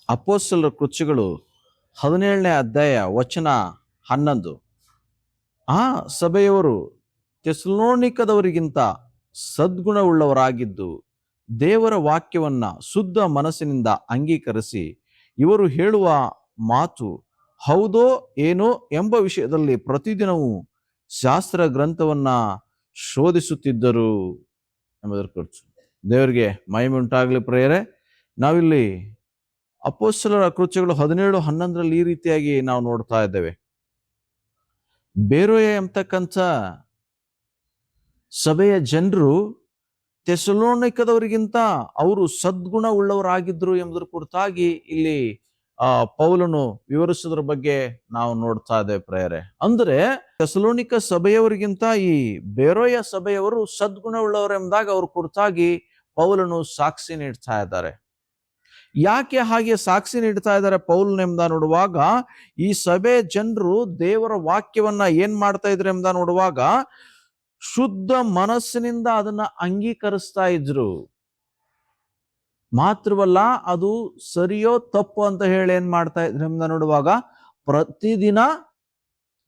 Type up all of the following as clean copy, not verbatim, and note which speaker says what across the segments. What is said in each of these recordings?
Speaker 1: ಅಪೊಸ್ತಲರ ಕೃತ್ಯಗಳು 17ನೇ ಅಧ್ಯಾಯ ವಚನ 11. ಆ ಸಭೆಯವರು ಥೆಸಲೋನಿಕದವರಿಗಿಂತ ಸದ್ಗುಣವುಳ್ಳವರಾಗಿದ್ದು ದೇವರ ವಾಕ್ಯವನ್ನ ಶುದ್ಧ ಮನಸ್ಸಿನಿಂದ ಅಂಗೀಕರಿಸಿ ಇವರು ಹೇಳುವ ಮಾತು ಹೌದೋ ಏನೋ ಎಂಬ ವಿಷಯದಲ್ಲಿ ಪ್ರತಿದಿನವೂ ಶಾಸ್ತ್ರ ಗ್ರಂಥವನ್ನ ಶೋಧಿಸುತ್ತಿದ್ದರು ಎಂಬುದರ ಕುರಿತು ದೇವರಿಗೆ ಮಹಿಮೆ ಉಂಟಾಗಲಿ. ಪ್ರಿಯರೇ, ನಾವಿಲ್ಲಿ ಅಪೊಸ್ತಲರ ಕೃತ್ಯಗಳು 17:11 ಈ ರೀತಿಯಾಗಿ ನಾವು ನೋಡ್ತಾ ಇದ್ದೇವೆ. ಬೇರೋಯ ಎಂಬತಕ್ಕಂಥ ಸಭೆಯ ಜನರು ಥೆಸಲೋನಿಕದವರಿಗಿಂತ ಅವರು ಸದ್ಗುಣ ಉಳ್ಳವರಾಗಿದ್ರು ಎಂಬುದರ ಕುರಿತಾಗಿ ಇಲ್ಲಿ ಪೌಲನು ವಿವರಿಸೋದ್ರ ಬಗ್ಗೆ ನಾವು ನೋಡ್ತಾ ಇದ್ದೇವೆ ಪ್ರಿಯರೇ. ಅಂದ್ರೆ ಥೆಸಲೋನಿಕ ಸಭೆಯವರಿಗಿಂತ ಈ ಬೇರೋಯ ಸಭೆಯವರು ಸದ್ಗುಣ ಉಳ್ಳವರು ಎಂಬುದಾಗ ಅವ್ರ ಕುರಿತಾಗಿ ಪೌಲನು ಸಾಕ್ಷಿ ನೀಡ್ತಾ ಇದ್ದಾರೆ. ಯಾಕೆ ಹಾಗೆ ಸಾಕ್ಷಿ ನೀಡ್ತಾ ಇದ್ದಾರೆ ಪೌಲನ್ ಎಂಬ ನೋಡುವಾಗ, ಈ ಸಭೆ ಜನರು ದೇವರ ವಾಕ್ಯವನ್ನ ಏನ್ ಮಾಡ್ತಾ ಇದ್ರು ಎಂಬ ನೋಡುವಾಗ ಶುದ್ಧ ಮನಸ್ಸಿನಿಂದ ಅದನ್ನ ಅಂಗೀಕರಿಸ್ತಾ ಇದ್ರು. ಮಾತ್ರವಲ್ಲ, ಅದು ಸರಿಯೋ ತಪ್ಪು ಅಂತ ಹೇಳಿ ಏನ್ ಮಾಡ್ತಾ ಇದ್ರು ಎಂಬ ನೋಡುವಾಗ ಪ್ರತಿದಿನ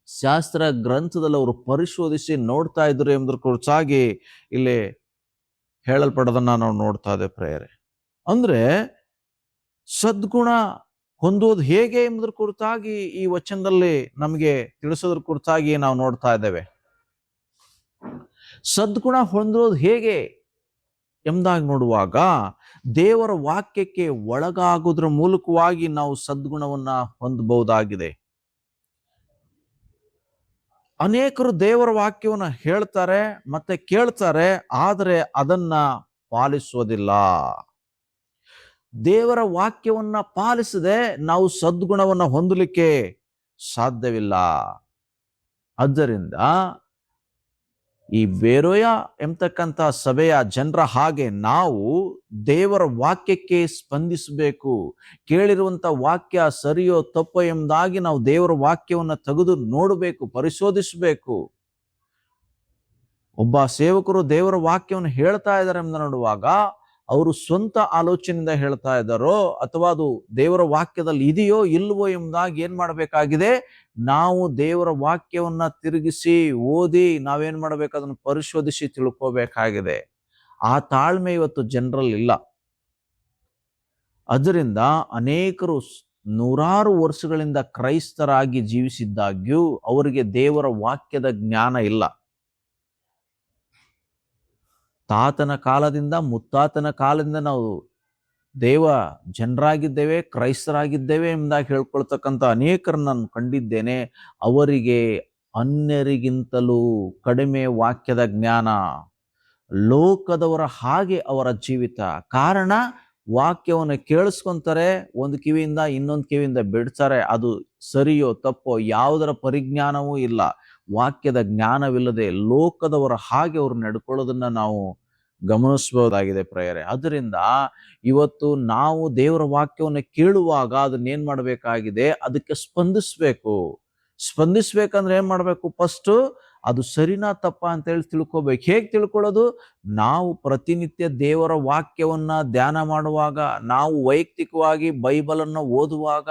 Speaker 1: ಶಾಸ್ತ್ರ ಗ್ರಂಥದಲ್ಲಿ ಅವರು ಪರಿಶೋಧಿಸಿ ನೋಡ್ತಾ ಇದ್ರು ಎಂಬುದರ ಕುರಿತಾಗಿ ಇಲ್ಲಿ ಹೇಳಲ್ಪಡೋದನ್ನ ನಾವು ನೋಡ್ತಾ ಇದ್ದೇವೆ ಪ್ರಿಯರೇ. ಅಂದ್ರೆ ಸದ್ಗುಣ ಹೊಂದೋದು ಹೇಗೆ ಎಂಬುದರ ಕುರಿತಾಗಿ ಈ ವಚನದಲ್ಲಿ ನಮಗೆ ತಿಳಿಸೋದ್ರ ಕುರಿತಾಗಿ ನಾವು ನೋಡ್ತಾ ಇದ್ದೇವೆ. ಸದ್ಗುಣ ಹೊಂದೋದು ಹೇಗೆ ಎಂಬುದಾಗಿ ನೋಡುವಾಗ ದೇವರ ವಾಕ್ಯಕ್ಕೆ ಒಳಗಾಗೋದ್ರ ಮೂಲಕವಾಗಿ ನಾವು ಸದ್ಗುಣವನ್ನ ಹೊಂದಬಹುದಾಗಿದೆ. ಅನೇಕರು ದೇವರ ವಾಕ್ಯವನ್ನ ಹೇಳ್ತಾರೆ ಮತ್ತೆ ಕೇಳ್ತಾರೆ, ಆದರೆ ಅದನ್ನ ಪಾಲಿಸೋದಿಲ್ಲ. ದೇವರ ವಾಕ್ಯವನ್ನ ಪಾಲಿಸದೆ ನಾವು ಸದ್ಗುಣವನ್ನ ಹೊಂದಲಿಕ್ಕೆ ಸಾಧ್ಯವಿಲ್ಲ. ಆದ್ದರಿಂದ ಈ ಬೇರೋಯ ಎಂಬತಕ್ಕಂಥ ಸಭೆಯ ಜನರ ಹಾಗೆ ನಾವು ದೇವರ ವಾಕ್ಯಕ್ಕೆ ಸ್ಪಂದಿಸಬೇಕು. ಕೇಳಿರುವಂತ ವಾಕ್ಯ ಸರಿಯೋ ತಪ್ಪೋ ಎಂಬುದಾಗಿ ನಾವು ದೇವರ ವಾಕ್ಯವನ್ನ ತೆಗೆದು ನೋಡಬೇಕು, ಪರಿಶೋಧಿಸಬೇಕು. ಒಬ್ಬ ಸೇವಕರು ದೇವರ ವಾಕ್ಯವನ್ನು ಹೇಳ್ತಾ ಇದ್ದಾರೆ ಎಂಬ ನೋಡುವಾಗ ಅವರು ಸ್ವಂತ ಆಲೋಚನೆಯಿಂದ ಹೇಳ್ತಾ ಇದ್ದಾರೋ ಅಥವಾ ಅದು ದೇವರ ವಾಕ್ಯದಲ್ಲಿ ಇದೆಯೋ ಇಲ್ವೋ ಎಂಬುದಾಗಿ ಏನ್ ಮಾಡಬೇಕಾಗಿದೆ, ನಾವು ದೇವರ ವಾಕ್ಯವನ್ನ ತಿರುಗಿಸಿ ಓದಿ ನಾವೇನ್ ಮಾಡ್ಬೇಕು, ಅದನ್ನು ಪರಿಶೋಧಿಸಿ ತಿಳ್ಕೋಬೇಕಾಗಿದೆ. ಆ ತಾಳ್ಮೆ ಇವತ್ತು ಜನರಲ್ಲಿ ಇಲ್ಲ. ಅದರಿಂದ ಅನೇಕರು ನೂರಾರು ವರ್ಷಗಳಿಂದ ಕ್ರೈಸ್ತರಾಗಿ ಜೀವಿಸಿದ್ದಾಗ್ಯೂ ಅವರಿಗೆ ದೇವರ ವಾಕ್ಯದ ಜ್ಞಾನ ಇಲ್ಲ. ತಾತನ ಕಾಲದಿಂದ ಮುತ್ತಾತನ ಕಾಲದಿಂದ ನಾವು ದೇವ ಜನರಾಗಿದ್ದೇವೆ, ಕ್ರೈಸ್ತರಾಗಿದ್ದೇವೆ ಎಂಬುದಾಗಿ ಹೇಳ್ಕೊಳ್ತಕ್ಕಂಥ ಅನೇಕರನ್ನು ನಾನು ಕಂಡಿದ್ದೇನೆ. ಅವರಿಗೆ ಅನ್ಯರಿಗಿಂತಲೂ ಕಡಿಮೆ ವಾಕ್ಯದ ಜ್ಞಾನ, ಲೋಕದವರ ಹಾಗೆ ಅವರ ಜೀವಿತ. ಕಾರಣ, ವಾಕ್ಯವನ್ನು ಕೇಳಿಸ್ಕೊಂತಾರೆ, ಒಂದು ಕಿವಿಯಿಂದ ಇನ್ನೊಂದು ಕಿವಿಯಿಂದ ಬಿಡ್ತಾರೆ. ಅದು ಸರಿಯೋ ತಪ್ಪೋ ಯಾವುದರ ಪರಿಜ್ಞಾನವೂ ಇಲ್ಲ. ವಾಕ್ಯದ ಜ್ಞಾನವಿಲ್ಲದೆ ಲೋಕದವರ ಹಾಗೆ ಅವರು ನಡ್ಕೊಳ್ಳೋದನ್ನ ನಾವು ಗಮನಿಸಬಹುದಾಗಿದೆ ಪ್ರಿಯರೇ. ಅದರಿಂದ ಇವತ್ತು ನಾವು ದೇವರ ವಾಕ್ಯವನ್ನು ಕೇಳುವಾಗ ಅದನ್ನೇನ್ ಮಾಡಬೇಕಾಗಿದೆ, ಅದಕ್ಕೆ ಸ್ಪಂದಿಸ್ಬೇಕು. ಸ್ಪಂದಿಸ್ಬೇಕಂದ್ರೆ ಏನ್ ಮಾಡ್ಬೇಕು, ಫಸ್ಟ್ ಅದು ಸರಿನಾ ತಪ್ಪ ಅಂತ ಹೇಳಿ ತಿಳ್ಕೊಬೇಕು. ಹೇಗೆ ತಿಳ್ಕೊಳ್ಳೋದು, ನಾವು ಪ್ರತಿನಿತ್ಯ ದೇವರ ವಾಕ್ಯವನ್ನ ಧ್ಯಾನ ಮಾಡುವಾಗ, ನಾವು ವೈಯಕ್ತಿಕವಾಗಿ ಬೈಬಲನ್ನು ಓದುವಾಗ,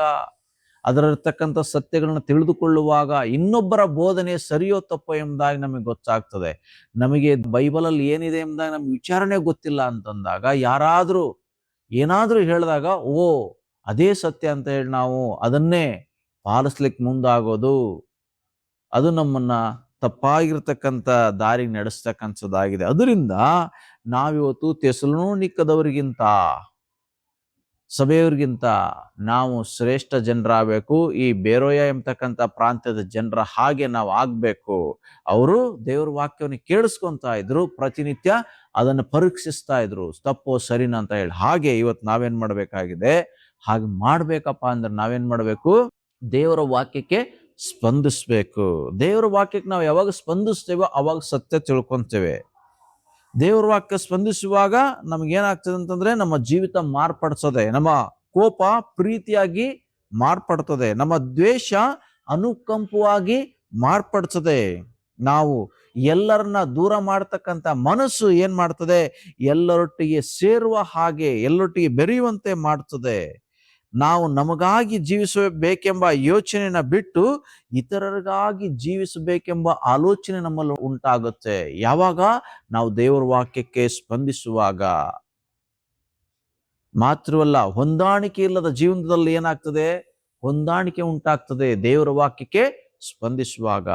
Speaker 1: ಅದರತಕ್ಕಂಥ ಸತ್ಯಗಳನ್ನ ತಿಳಿದುಕೊಳ್ಳುವಾಗ, ಇನ್ನೊಬ್ಬರ ಬೋಧನೆ ಸರಿಯೋ ತಪ್ಪೋ ಎಂಬುದಾಗಿ ನಮಗೆ ಗೊತ್ತಾಗ್ತದೆ. ನಮಗೆ ಬೈಬಲಲ್ಲಿ ಏನಿದೆ ಎಂಬುದಾಗಿ ನಮ್ಗೆ ವಿಚಾರಣೆ ಗೊತ್ತಿಲ್ಲ ಅಂತಂದಾಗ ಯಾರಾದ್ರೂ ಏನಾದ್ರೂ ಹೇಳಿದಾಗ ಓ ಅದೇ ಸತ್ಯ ಅಂತ ಹೇಳಿ ನಾವು ಅದನ್ನೇ ಪಾಲಿಸ್ಲಿಕ್ಕೆ ಮುಂದಾಗೋದು, ಅದು ನಮ್ಮನ್ನ ತಪ್ಪಾಗಿರ್ತಕ್ಕಂಥ ದಾರಿಗೆ ನಡೆಸ್ತಕ್ಕಂಥದ್ದಾಗಿದೆ. ಅದರಿಂದ ನಾವಿವತ್ತು ಥೆಸಲೋನಿಕದವರಿಗಿಂತ ಸಭೆಯವರಿಗಿಂತ ನಾವು ಶ್ರೇಷ್ಠ ಜನರಾಗಬೇಕು. ಈ ಬೇರೋಯ ಎಂಬತಕ್ಕಂಥ ಪ್ರಾಂತ್ಯದ ಜನರ ಹಾಗೆ ನಾವು ಆಗ್ಬೇಕು. ಅವರು ದೇವರ ವಾಕ್ಯವನ್ನು ಕೇಳಿಸ್ಕೊಂತಾ ಇದ್ರು, ಪ್ರತಿನಿತ್ಯ ಅದನ್ನು ಪರೀಕ್ಷಿಸ್ತಾ ಇದ್ರು, ತಪ್ಪೋ ಸರಿನಾ ಅಂತ ಹೇಳಿ. ಹಾಗೆ ಇವತ್ತು ನಾವೇನ್ ಮಾಡ್ಬೇಕಾಗಿದೆ, ಹಾಗೆ ಮಾಡ್ಬೇಕಪ್ಪ ಅಂದ್ರೆ ನಾವೇನ್ ಮಾಡ್ಬೇಕು, ದೇವರ ವಾಕ್ಯಕ್ಕೆ ಸ್ಪಂದಿಸ್ಬೇಕು. ದೇವರ ವಾಕ್ಯಕ್ಕೆ ನಾವು ಯಾವಾಗ ಸ್ಪಂದಿಸ್ತೇವೋ ಅವಾಗ ಸತ್ಯ ತಿಳ್ಕೊಂತೇವೆ. ದೇವರ ವಾಕ್ಯ ಸ್ಪಂದಿಸುವಾಗ ನಮಗೇನಾಗ್ತದೆ ಅಂತಂದ್ರೆ ನಮ್ಮ ಜೀವಿತ ಮಾರ್ಪಡಿಸೋದೆ, ನಮ್ಮ ಕೋಪ ಪ್ರೀತಿಯಾಗಿ ಮಾರ್ಪಡ್ತದೆ, ನಮ್ಮ ದ್ವೇಷ ಅನುಕಂಪವಾಗಿ ಮಾರ್ಪಡಿಸದೆ, ನಾವು ಎಲ್ಲರನ್ನ ದೂರ ಮಾಡ್ತಕ್ಕಂಥ ಮನಸ್ಸು ಏನ್ ಮಾಡ್ತದೆ, ಎಲ್ಲರೊಟ್ಟಿಗೆ ಸೇರುವ ಹಾಗೆ ಎಲ್ಲರೊಟ್ಟಿಗೆ ಬೆರೆಯುವಂತೆ ಮಾಡ್ತದೆ. ನಾವು ನಮಗಾಗಿ ಜೀವಿಸಬೇಕೆಂಬ ಯೋಚನೆನ ಬಿಟ್ಟು ಇತರರಿಗಾಗಿ ಜೀವಿಸಬೇಕೆಂಬ ಆಲೋಚನೆ ನಮ್ಮಲ್ಲಿ ಉಂಟಾಗುತ್ತೆ. ಯಾವಾಗ? ನಾವು ದೇವರ ವಾಕ್ಯಕ್ಕೆ ಸ್ಪಂದಿಸುವಾಗ. ಮಾತ್ರವಲ್ಲ, ಹೊಂದಾಣಿಕೆ ಇಲ್ಲದ ಜೀವನದಲ್ಲಿ ಏನಾಗ್ತದೆ? ಹೊಂದಾಣಿಕೆ ಉಂಟಾಗ್ತದೆ ದೇವರ ವಾಕ್ಯಕ್ಕೆ ಸ್ಪಂದಿಸುವಾಗ.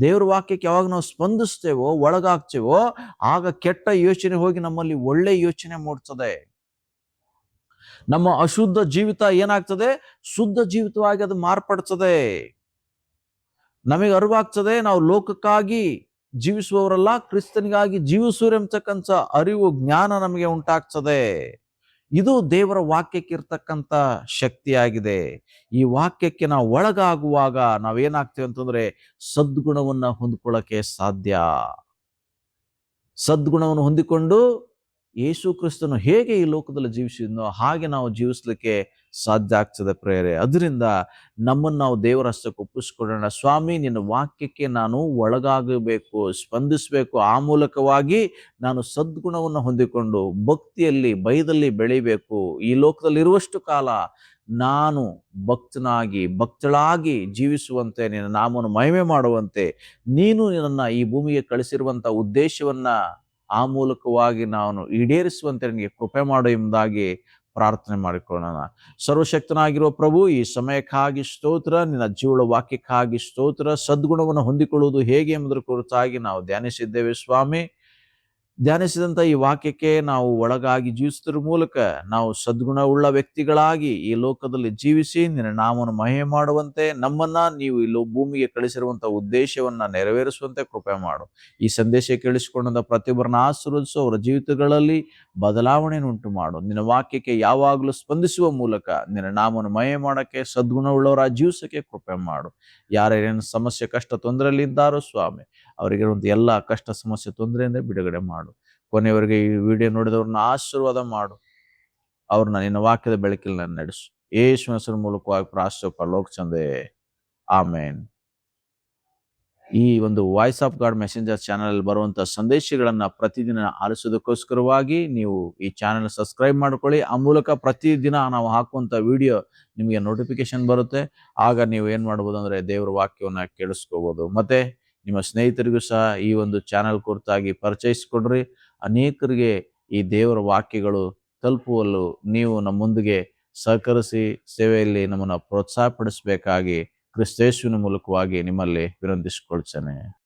Speaker 1: ದೇವರ ವಾಕ್ಯಕ್ಕೆ ಯಾವಾಗ ನಾವು ಸ್ಪಂದಿಸ್ತೇವೋ, ಒಳಗಾಗ್ತೇವೋ, ಆಗ ಕೆಟ್ಟ ಯೋಚನೆ ಹೋಗಿ ನಮ್ಮಲ್ಲಿ ಒಳ್ಳೆ ಯೋಚನೆ ಮೂಡ್ತದೆ. ನಮ್ಮ ಅಶುದ್ಧ ಜೀವಿತ ಏನಾಗ್ತದೆ? ಶುದ್ಧ ಜೀವಿತವಾಗಿ ಅದು ಮಾರ್ಪಡ್ತದೆ. ನಮಗೆ ಅರಿವಾಗ್ತದೆ ನಾವು ಲೋಕಕ್ಕಾಗಿ ಜೀವಿಸುವವರಲ್ಲ, ಕ್ರಿಸ್ತನಿಗಾಗಿ ಜೀವಿಸುವರು ಎಂಬತಕ್ಕಂಥ ಅರಿವು, ಜ್ಞಾನ ನಮಗೆ ಉಂಟಾಗ್ತದೆ. ಇದು ದೇವರ ವಾಕ್ಯಕ್ಕೆ ಇರ್ತಕ್ಕಂಥ ಶಕ್ತಿಯಾಗಿದೆ. ಈ ವಾಕ್ಯಕ್ಕೆ ನಾವು ಒಳಗಾಗುವಾಗ ನಾವೇನಾಗ್ತೇವೆ ಅಂತಂದ್ರೆ ಸದ್ಗುಣವನ್ನ ಹೊಂದ್ಕೊಳ್ಳಕ್ಕೆ ಸಾಧ್ಯ. ಸದ್ಗುಣವನ್ನು ಹೊಂದಿಕೊಂಡು ಯೇಸು ಕ್ರಿಸ್ತನು ಹೇಗೆ ಈ ಲೋಕದಲ್ಲಿ ಜೀವಿಸಿದ್ನೋ ಹಾಗೆ ನಾವು ಜೀವಿಸ್ಲಿಕ್ಕೆ ಸಾಧ್ಯ ಆಗ್ತದೆ ಪ್ರೇರೆ. ಅದರಿಂದ ನಮ್ಮನ್ನು ನಾವು ದೇವರ ಹಸ್ತಕ್ಕೆ ಒಪ್ಪಿಸ್ಕೊಡೋಣ. ಸ್ವಾಮಿ, ನಿನ್ನ ವಾಕ್ಯಕ್ಕೆ ನಾನು ಒಳಗಾಗಬೇಕು, ಸ್ಪಂದಿಸಬೇಕು. ಆ ಮೂಲಕವಾಗಿ ನಾನು ಸದ್ಗುಣವನ್ನು ಹೊಂದಿಕೊಂಡು ಭಕ್ತಿಯಲ್ಲಿ, ಭಯದಲ್ಲಿ ಬೆಳಿಬೇಕು. ಈ ಲೋಕದಲ್ಲಿ ಇರುವಷ್ಟು ಕಾಲ ನಾನು ಭಕ್ತಳಾಗಿ ಜೀವಿಸುವಂತೆ, ನಿನ್ನ ನಾಮವನ್ನು ಮಹಿಮೆ ಮಾಡುವಂತೆ, ನೀನು ನನ್ನ ಈ ಭೂಮಿಗೆ ಕಳಿಸಿರುವಂತ ಉದ್ದೇಶವನ್ನ ಆ ಮೂಲಕವಾಗಿ ನಾನು ಈಡೇರಿಸುವಂತೆ ನನಗೆ ಕೃಪೆ ಮಾಡು ಎಂಬುದಾಗಿ ಪ್ರಾರ್ಥನೆ ಮಾಡಿಕೊಳ್ಳೋಣ. ಸರ್ವಶಕ್ತನಾಗಿರುವ ಪ್ರಭು, ಈ ಸಮಯಕ್ಕಾಗಿ ಸ್ತೋತ್ರ, ನಿನ್ನ ಜೀವಳ ವಾಕ್ಯಕ್ಕಾಗಿ ಸ್ತೋತ್ರ. ಸದ್ಗುಣವನ್ನು ಹೊಂದಿಕೊಳ್ಳುವುದು ಹೇಗೆ ಎಂಬುದರ ಕುರಿತಾಗಿ ನಾವು ಧ್ಯಾನಿಸಿದ್ದೇವೆ ಸ್ವಾಮಿ. ಧ್ಯಾನಿಸಿದಂಥ ಈ ವಾಕ್ಯಕ್ಕೆ ನಾವು ಒಳಗಾಗಿ ಜೀವಿಸುವುದರ ಮೂಲಕ ನಾವು ಸದ್ಗುಣವುಳ್ಳ ವ್ಯಕ್ತಿಗಳಾಗಿ ಈ ಲೋಕದಲ್ಲಿ ಜೀವಿಸಿ ನಿನ್ನ ನಾಮವನ್ನು ಮಹಿಮೆ ಮಾಡುವಂತೆ, ನಮ್ಮನ್ನ ನೀವು ಇಲ್ಲಿ ಭೂಮಿಗೆ ಕಳಿಸಿರುವಂತಹ ಉದ್ದೇಶವನ್ನ ನೆರವೇರಿಸುವಂತೆ ಕೃಪೆ ಮಾಡು. ಈ ಸಂದೇಶ ಕೇಳಿಸಿಕೊಂಡ ಪ್ರತಿಯೊಬ್ಬರನ್ನ ಆಶೀರ್ವದಿಸು, ಅವರ ಜೀವಿತಗಳಲ್ಲಿ ಬದಲಾವಣೆಯನ್ನು ಉಂಟು ಮಾಡು. ನಿನ್ನ ವಾಕ್ಯಕ್ಕೆ ಯಾವಾಗಲೂ ಸ್ಪಂದಿಸುವ ಮೂಲಕ ನಿನ್ನ ನಾಮವನ್ನು ಮಹಿಮೆ ಮಾಡಕ್ಕೆ, ಸದ್ಗುಣವುಳ್ಳವರ ಜೀವಿಸಕ್ಕೆ ಕೃಪೆ ಮಾಡು. ಯಾರೇನೇನು ಸಮಸ್ಯೆ, ಕಷ್ಟ, ತೊಂದರೆಯಲ್ಲಿ ಇದ್ದಾರೋ ಸ್ವಾಮಿ, ಅವರಿಗಿರುವಂಥ ಎಲ್ಲ ಕಷ್ಟ, ಸಮಸ್ಯೆ, ತೊಂದರೆಯಿಂದ ಬಿಡುಗಡೆ ಮಾಡು. ಕೊನೆಯವರೆಗೆ ಈ ವಿಡಿಯೋ ನೋಡಿದವ್ರನ್ನ ಆಶೀರ್ವಾದ ಮಾಡು. ಅವ್ರನ್ನ ನಿನ್ನ ವಾಕ್ಯದ ಬೆಳಕಿಲ್ ನಾನು ನಡೆಸು. ಯೇಸುವಿನ ಹೆಸರಿನ ಮೂಲಕವಾಗಿ ಪ್ರಾರ್ಥಿಸುವ ಪರಲೋಕ ತಂದೆಯೇ, ಆಮೇನ್. ಈ ಒಂದು voice of god messenger channel ಬರುವಂತಹ ಸಂದೇಶಗಳನ್ನ ಪ್ರತಿದಿನ ಆಲಿಸೋದಕ್ಕೋಸ್ಕರವಾಗಿ ನೀವು ಈ ಚಾನೆಲ್ ಸಬ್ಸ್ಕ್ರೈಬ್ ಮಾಡ್ಕೊಳ್ಳಿ. ಆ ಮೂಲಕ ಪ್ರತಿದಿನ ನಾವು ಹಾಕುವಂತ ವಿಡಿಯೋ ನಿಮಗೆ ನೋಟಿಫಿಕೇಶನ್ ಬರುತ್ತೆ. ಆಗ ನೀವು ಏನ್ ಮಾಡ್ಬೋದು ಅಂದ್ರೆ ದೇವರ ವಾಕ್ಯವನ್ನ ಕೇಳಿಸ್ಕೋಬಹುದು. ಮತ್ತೆ ನಿಮ್ಮ ಸ್ನೇಹಿತರಿಗೂ ಸಹ ಈ ಒಂದು ಚಾನೆಲ್ ಕುರಿತಾಗಿ ಪರಿಚಯಿಸಿಕೊಡ್ರಿ. ಅನೇಕರಿಗೆ ಈ ದೇವರ ವಾಕ್ಯಗಳು ತಲುಪುವಲು ನೀವು ನಮ್ಮೊಂದಿಗೆ ಸಹಕರಿಸಿ ಸೇವೆಯಲ್ಲಿ ನಮ್ಮನ್ನು ಪ್ರೋತ್ಸಾಹಪಡಿಸಬೇಕಾಗಿ ಕ್ರಿಸ್ತೇಸುವಿನ ಮೂಲಕವಾಗಿ ನಿಮ್ಮಲ್ಲಿ ವಿನಂತಿಸಿಕೊಳ್ತೇನೆ.